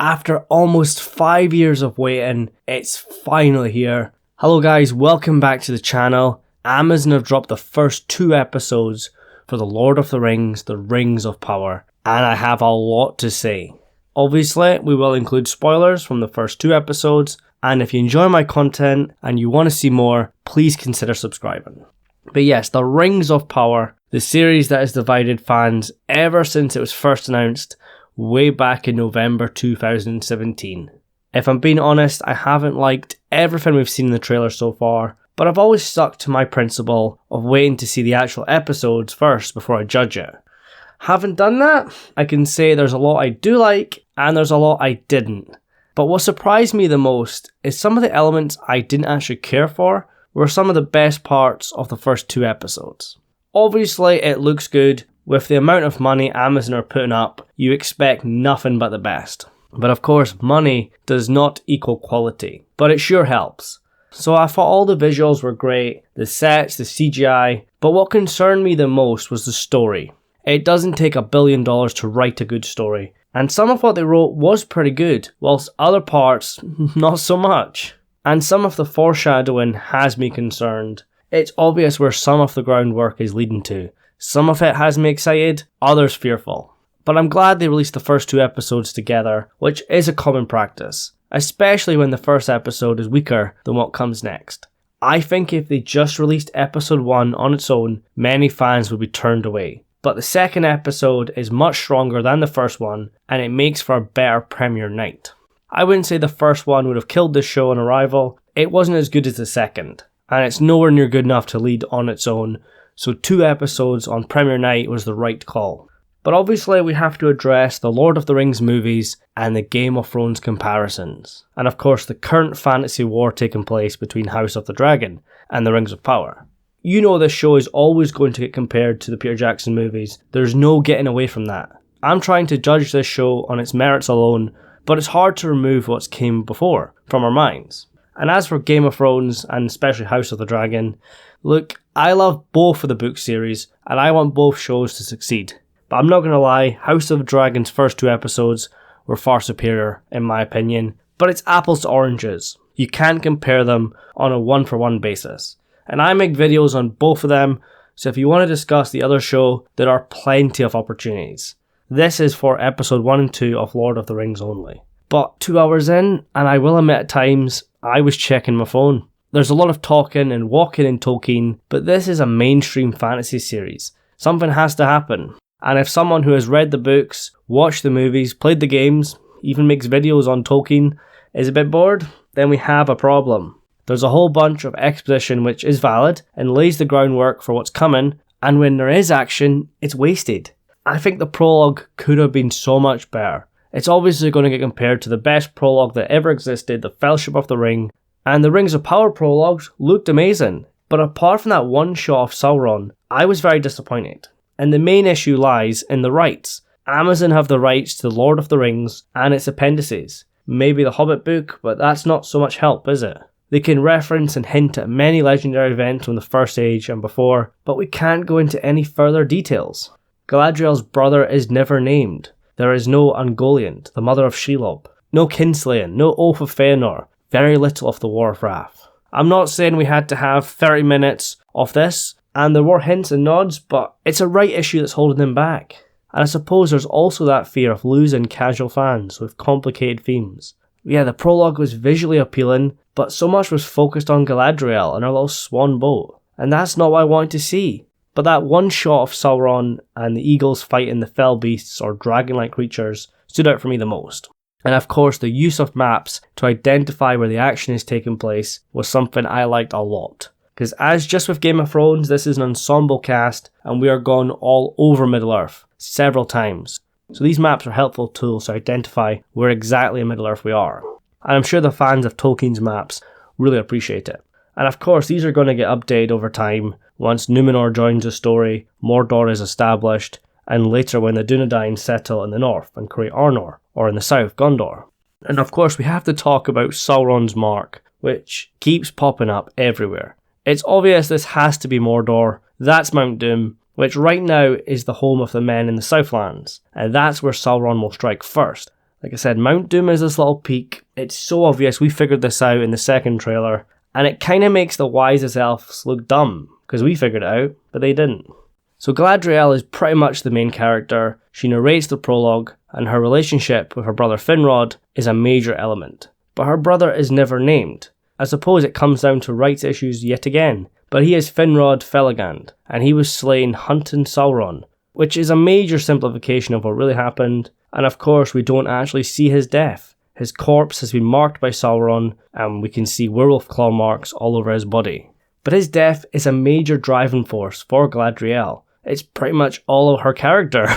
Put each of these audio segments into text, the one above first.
After almost 5 years of waiting, it's finally here. Hello guys, welcome back to the channel. Amazon have dropped the first 2 episodes for The Lord of the Rings, The Rings of Power, and I have a lot to say. Obviously, we will include spoilers from the first 2 episodes, and if you enjoy my content and you want to see more, please consider subscribing. But yes, The Rings of Power, the series that has divided fans ever since it was first announced, way back in November 2017. If I'm being honest, I haven't liked everything we've seen in the trailer so far, but I've always stuck to my principle of waiting to see the actual episodes first before I judge it. Having done that, I can say there's a lot I do like, and there's a lot I didn't. But what surprised me the most is some of the elements I didn't actually care for were some of the best parts of the first 2 episodes. Obviously, it looks good. With the amount of money Amazon are putting up, you expect nothing but the best. But of course, money does not equal quality, but it sure helps. So I thought all the visuals were great, the sets, the CGI, but what concerned me the most was the story. It doesn't take $1 billion to write a good story, and some of what they wrote was pretty good, whilst other parts, not so much. And some of the foreshadowing has me concerned. It's obvious where some of the groundwork is leading to. Some of it has me excited, others fearful. But I'm glad they released the first 2 episodes together, which is a common practice, especially when the first episode is weaker than what comes next. I think if they just released episode 1 on its own, many fans would be turned away. But the second episode is much stronger than the first one, and it makes for a better premiere night. I wouldn't say the first one would have killed this show on arrival, it wasn't as good as the second, and it's nowhere near good enough to lead on its own, so 2 episodes on premiere night was the right call. But obviously we have to address the Lord of the Rings movies and the Game of Thrones comparisons, and of course the current fantasy war taking place between House of the Dragon and the Rings of Power. You know this show is always going to get compared to the Peter Jackson movies, there's no getting away from that. I'm trying to judge this show on its merits alone, but it's hard to remove what's came before from our minds. And as for Game of Thrones, and especially House of the Dragon, look, I love both of the book series, and I want both shows to succeed. But I'm not going to lie, House of the Dragon's first 2 episodes were far superior, in my opinion. But it's apples to oranges. You can't compare them on a one-for-one basis. And I make videos on both of them, so if you want to discuss the other show, there are plenty of opportunities. This is for episode 1 and 2 of Lord of the Rings only. But 2 hours in, and I will admit at times, I was checking my phone. There's a lot of talking and walking in Tolkien, but this is a mainstream fantasy series. Something has to happen. And if someone who has read the books, watched the movies, played the games, even makes videos on Tolkien, is a bit bored, then we have a problem. There's a whole bunch of exposition which is valid and lays the groundwork for what's coming, and when there is action, it's wasted. I think the prologue could have been so much better. It's obviously going to get compared to the best prologue that ever existed, The Fellowship of the Ring, and the Rings of Power prologues looked amazing. But apart from that one shot of Sauron, I was very disappointed. And the main issue lies in the rights. Amazon have the rights to The Lord of the Rings and its appendices. Maybe the Hobbit book, but that's not so much help, is it? They can reference and hint at many legendary events from the First Age and before, but we can't go into any further details. Galadriel's brother is never named. There is no Ungoliant, the mother of Shelob. No kinslaying, no Oath of Fëanor. Very little of the War of Wrath. I'm not saying we had to have 30 minutes of this, and there were hints and nods, but it's a right issue that's holding them back. And I suppose there's also that fear of losing casual fans with complicated themes. Yeah, the prologue was visually appealing, but so much was focused on Galadriel and her little swan boat, and that's not what I wanted to see. But that one shot of Sauron and the eagles fighting the fell beasts or dragon-like creatures stood out for me the most. And of course the use of maps to identify where the action is taking place was something I liked a lot. Because as just with Game of Thrones, this is an ensemble cast and we are gone all over Middle-earth several times. So these maps are helpful tools to identify where exactly in Middle-earth we are. And I'm sure the fans of Tolkien's maps really appreciate it. And of course these are going to get updated over time once Númenor joins the story, Mordor is established, and later when the Dunedain settle in the north and create Arnor, or in the south, Gondor. And of course we have to talk about Sauron's mark, which keeps popping up everywhere. It's obvious this has to be Mordor, that's Mount Doom, which right now is the home of the men in the Southlands, and that's where Sauron will strike first. Like I said, Mount Doom is this little peak. It's so obvious we figured this out in the second trailer, and it kind of makes the wisest elves look dumb, because we figured it out, but they didn't. So Galadriel is pretty much the main character. She narrates the prologue, and her relationship with her brother Finrod is a major element. But her brother is never named. I suppose it comes down to rights issues yet again, but he is Finrod Felagund, and he was slain hunting Sauron, which is a major simplification of what really happened, and of course we don't actually see his death. His corpse has been marked by Sauron, and we can see werewolf claw marks all over his body. But his death is a major driving force for Galadriel. It's pretty much all of her character,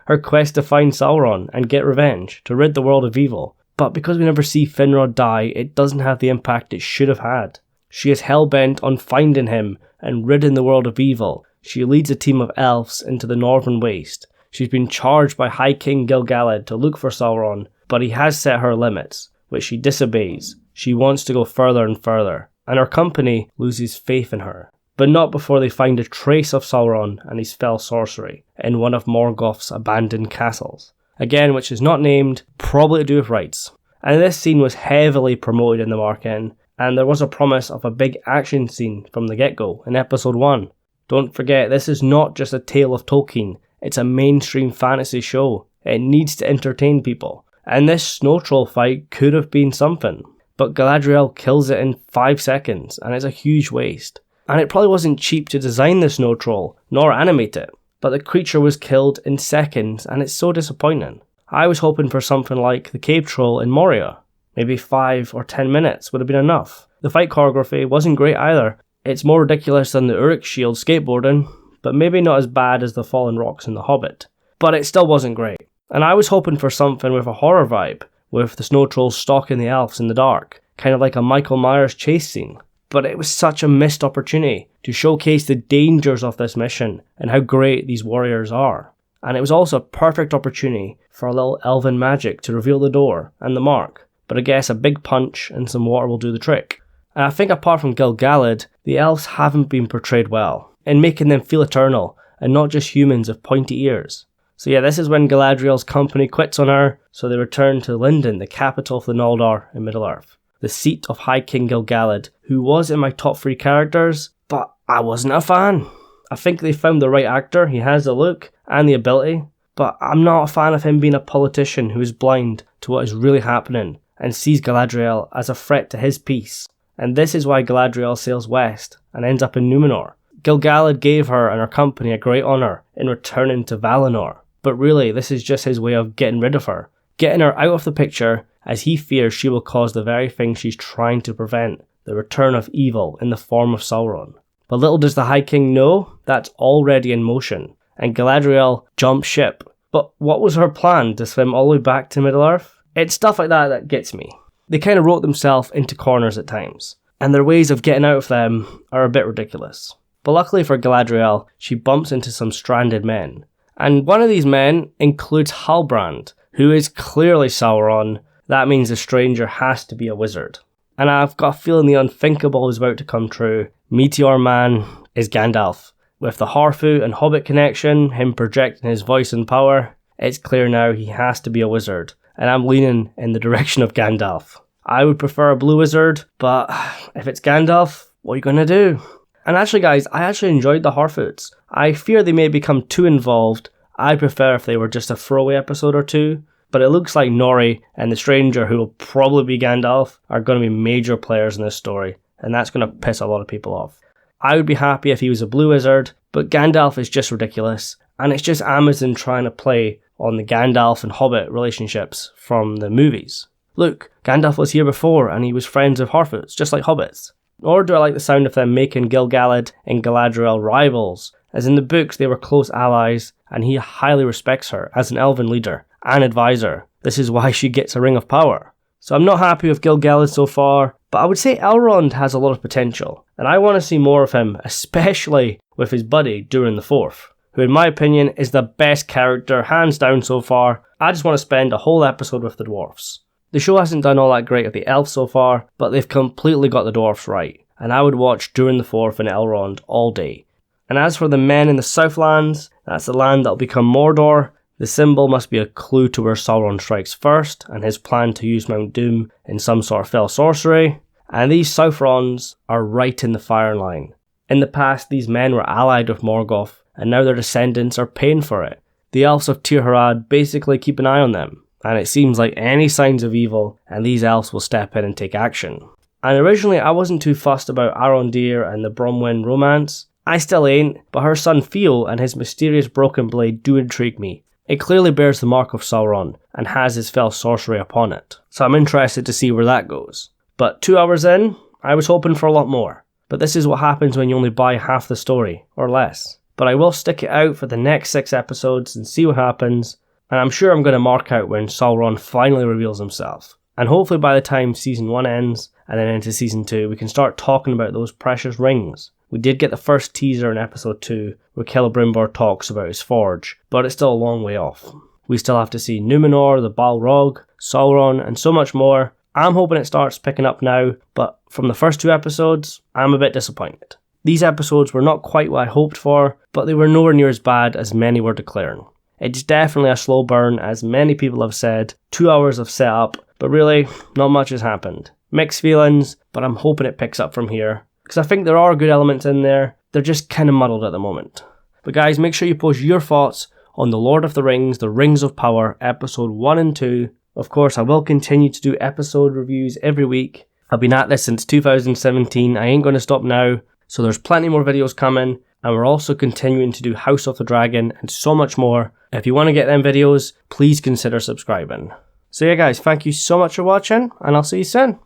her quest to find Sauron and get revenge, to rid the world of evil. But because we never see Finrod die, it doesn't have the impact it should have had. She is hell-bent on finding him and ridding the world of evil. She leads a team of elves into the Northern Waste. She's been charged by High King Gil-galad to look for Sauron, but he has set her limits, which she disobeys. She wants to go further and further, and her company loses faith in her. But not before they find a trace of Sauron and his fell sorcery in one of Morgoth's abandoned castles. Again, which is not named, probably to do with rights. And this scene was heavily promoted in the marketing, and there was a promise of a big action scene from the get-go in episode 1. Don't forget, this is not just a tale of Tolkien, it's a mainstream fantasy show. It needs to entertain people. And this snow troll fight could have been something. But Galadriel kills it in 5 seconds, and it's a huge waste. And it probably wasn't cheap to design the snow troll, nor animate it. But the creature was killed in seconds, and it's so disappointing. I was hoping for something like the cave troll in Moria. Maybe 5 or 10 minutes would have been enough. The fight choreography wasn't great either. It's more ridiculous than the Uruk shield skateboarding, but maybe not as bad as the fallen rocks in The Hobbit. But it still wasn't great. And I was hoping for something with a horror vibe, with the snow trolls stalking the elves in the dark, kind of like a Michael Myers chase scene. But it was such a missed opportunity to showcase the dangers of this mission and how great these warriors are. And it was also a perfect opportunity for a little elven magic to reveal the door and the mark. But I guess a big punch and some water will do the trick. And I think apart from Gil-galad, the elves haven't been portrayed well, in making them feel eternal and not just humans with pointy ears. So yeah, this is when Galadriel's company quits on her, so they return to Lindon, the capital of the Noldor in Middle-earth. The seat of High King Gil-galad, who was in my top 3 characters, but I wasn't a fan. I think they found the right actor, he has the look and the ability, but I'm not a fan of him being a politician who is blind to what is really happening and sees Galadriel as a threat to his peace. And this is why Galadriel sails west and ends up in Númenor. Gil-galad gave her and her company a great honour in returning to Valinor, but really this is just his way of getting rid of her, getting her out of the picture, as he fears she will cause the very thing she's trying to prevent, the return of evil in the form of Sauron. But little does the High King know, that's already in motion, and Galadriel jumps ship. But what was her plan, to swim all the way back to Middle-earth? It's stuff like that that gets me. They kind of wrote themselves into corners at times, and their ways of getting out of them are a bit ridiculous. But luckily for Galadriel, she bumps into some stranded men. And one of these men includes Halbrand, who is clearly Sauron. That means the stranger has to be a wizard. And I've got a feeling the unthinkable is about to come true. Meteor Man is Gandalf. With the Harfu and Hobbit connection, him projecting his voice and power, it's clear now he has to be a wizard. And I'm leaning in the direction of Gandalf. I would prefer a blue wizard, but if it's Gandalf, what are you going to do? And actually guys, I actually enjoyed the Harfoots. I fear they may become too involved. I'd prefer if they were just a throwaway episode or two. But it looks like Nori and the stranger, who will probably be Gandalf, are going to be major players in this story, and that's going to piss a lot of people off. I would be happy if he was a blue wizard, but Gandalf is just ridiculous, and it's just Amazon trying to play on the Gandalf and Hobbit relationships from the movies. Look, Gandalf was here before, and he was friends with Harfoots, just like hobbits. Nor do I like the sound of them making Gil-galad and Galadriel rivals, as in the books they were close allies, and he highly respects her as an elven leader and advisor. This is why she gets a ring of power. So I'm not happy with Gil-galad so far, but I would say Elrond has a lot of potential, and I want to see more of him, especially with his buddy Durin the Fourth, who in my opinion is the best character hands down so far. I just want to spend a whole episode with the dwarfs. The show hasn't done all that great with the elves so far, but they've completely got the dwarfs right, and I would watch Durin the Fourth and Elrond all day. And as for the men in the Southlands, that's the land that'll become Mordor. The symbol must be a clue to where Sauron strikes first, and his plan to use Mount Doom in some sort of fell sorcery. And these Southrons are right in the firing line. In the past, these men were allied with Morgoth, and now their descendants are paying for it. The elves of Tir Harad basically keep an eye on them, and it seems like any signs of evil, and these elves will step in and take action. And originally I wasn't too fussed about Arondir and the Bronwyn romance. I still ain't, but her son Theo and his mysterious broken blade do intrigue me. It clearly bears the mark of Sauron, and has his fell sorcery upon it, so I'm interested to see where that goes. But 2 hours in, I was hoping for a lot more. But this is what happens when you only buy half the story, or less. But I will stick it out for the next 6 episodes and see what happens, and I'm sure I'm going to mark out when Sauron finally reveals himself. And hopefully by the time Season 1 ends, and then into Season 2, we can start talking about those precious rings. We did get the first teaser in Episode 2, where Celebrimbor talks about his forge, but it's still a long way off. We still have to see Numenor, the Balrog, Sauron, and so much more. I'm hoping it starts picking up now, but from the first 2 episodes, I'm a bit disappointed. These episodes were not quite what I hoped for, but they were nowhere near as bad as many were declaring. It's definitely a slow burn, as many people have said, 2 hours of setup, but really, not much has happened. Mixed feelings, but I'm hoping it picks up from here, because I think there are good elements in there, they're just kind of muddled at the moment. But guys, make sure you post your thoughts on The Lord of the Rings, The Rings of Power, Episode 1 and 2. Of course, I will continue to do episode reviews every week. I've been at this since 2017, I ain't going to stop now, so there's plenty more videos coming, and we're also continuing to do House of the Dragon and so much more. If you want to get them videos, please consider subscribing. So yeah guys, thank you so much for watching, and I'll see you soon.